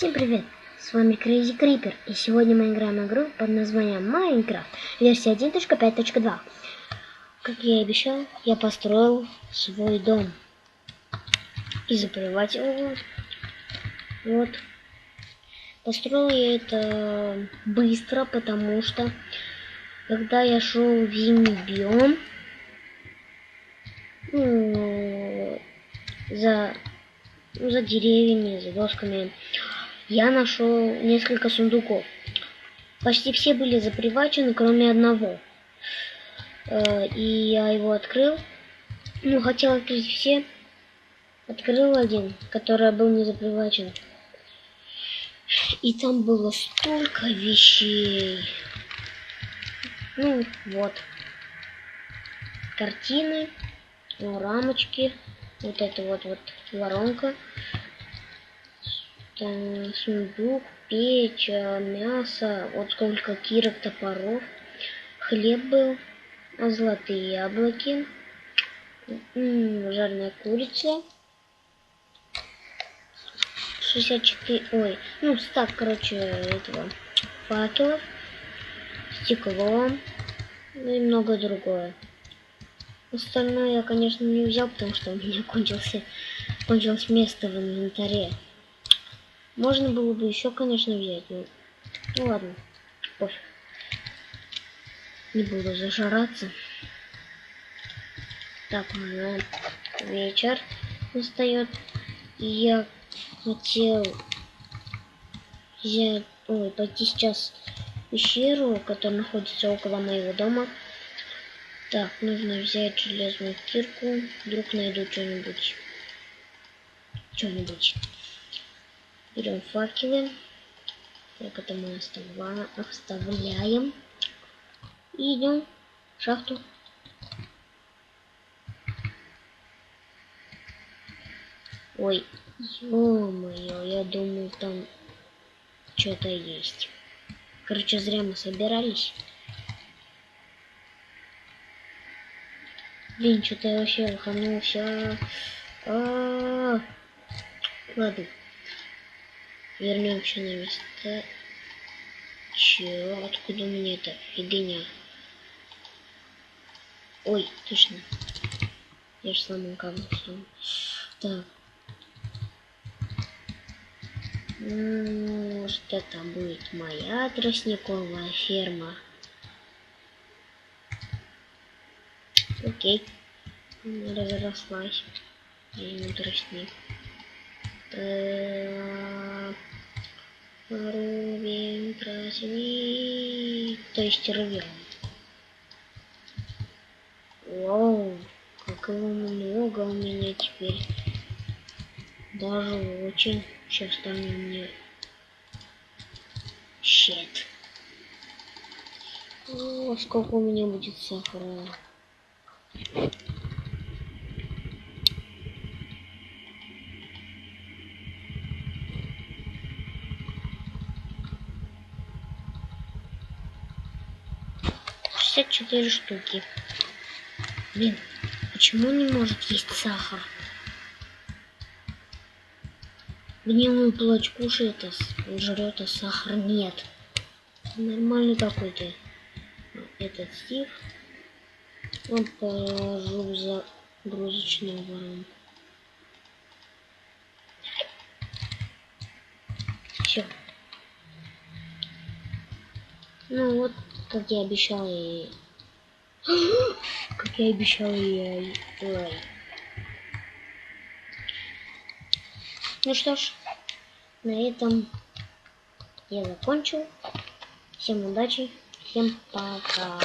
Всем привет! С вами Crazy Creeper, и сегодня мы играем игру под названием Minecraft, версия 1.5.2. Как я и обещал, я построил свой дом. И закрывать его. Вот. Построил я это быстро, потому что когда я шел в зимний биом, за деревьями, за досками, я нашел несколько сундуков. Почти все были запривачены, кроме одного. И я его открыл. Хотел открыть все. Открыл один, который был не запривачен. И там было столько вещей. Вот. Картины, рамочки. Вот это вот воронка. Там сундук, печь, мясо. Вот сколько кирок, топоров. Хлеб был. Золотые яблоки. Жареная курица. 64, стак, этого факелов, стекло, и много другое. Остальное я, конечно, не взял, потому что у меня кончилось место в инвентаре. Можно было бы еще, конечно, взять, но ладно, пофиг. Не буду зажираться. Так, уже вечер настает, и я хотел пойти сейчас в пещеру, которая находится около моего дома. Так, нужно взять железную кирку. Вдруг найду что-нибудь. Берем факелы. Так, это мы оставляем. И идем в шахту. Ой, ё-моё, я думаю, там что-то есть. Короче, зря мы собирались. Блин, что-то я вообще лоханулся. Ладно. Вернемся на место. Чё? Откуда у меня эта фигня? Ой, точно. Я же сломал кабель. Так. Может, это будет моя тростниковая ферма. Окей. Разрослась. И тростник. Рубим тростник. То есть рвем. Вау, как его много у меня теперь. Даже очень. Сейчас там мне щит. Сколько у меня будет сахара? Четыре штуки. Блин, почему он не может есть сахар? Гнилую плоть кушает, он жрет, а сахар нет. Нормальный какой-то. Этот Стив. Он положил за загрузочную воронку. Все. Вот, как я обещал и... Как я обещал и... Ну что ж, на этом я закончил. Всем удачи, всем пока.